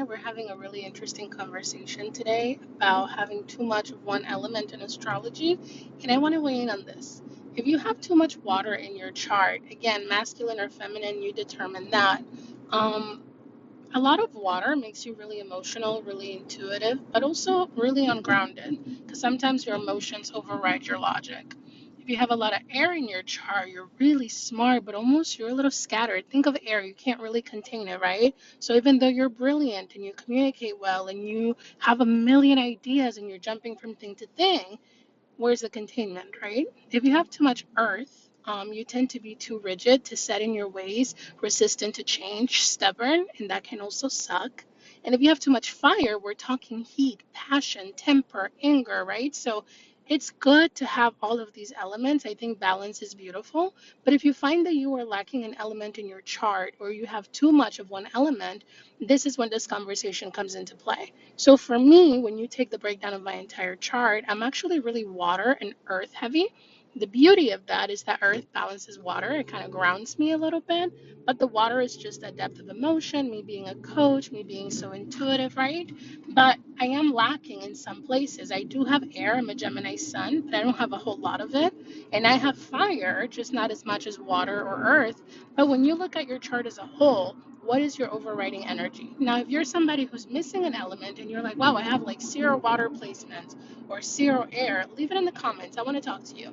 We're having a really interesting conversation today about having too much of one element in astrology, and I want to weigh in on this. If you have too much water in your chart, again, masculine or feminine, you determine that. Um, a lot of water makes you really emotional, really intuitive, but also really ungrounded because sometimes your emotions override your logic. If you have a lot of air in your chart, you're really smart, but almost you're a little scattered. Think of air, you can't really contain it, right? So even though you're brilliant and you communicate well and you have a million ideas and you're jumping from thing to thing, where's the containment, right? If you have too much earth, you tend to be too rigid, to set in your ways, resistant to change, stubborn, and that can also suck. And if you have too much fire, we're talking heat, passion, temper, anger, right? So it's good to have all of these elements. I think balance is beautiful. But if you find that you are lacking an element in your chart or you have too much of one element, this is when this conversation comes into play. So for me, when you take the breakdown of my entire chart, I'm actually really water and earth heavy. The beauty of that is that earth balances water. It kind of grounds me a little bit, but the water is just that depth of emotion, me being a coach, me being so intuitive, right? But I am lacking in some places. I do have air. I'm a Gemini sun, but I don't have a whole lot of it. And I have fire, just not as much as water or earth. But when you look at your chart as a whole, what is your overriding energy? Now, if you're somebody who's missing an element and you're like, wow, I have like zero water placement or zero air, leave it in the comments. I want to talk to you.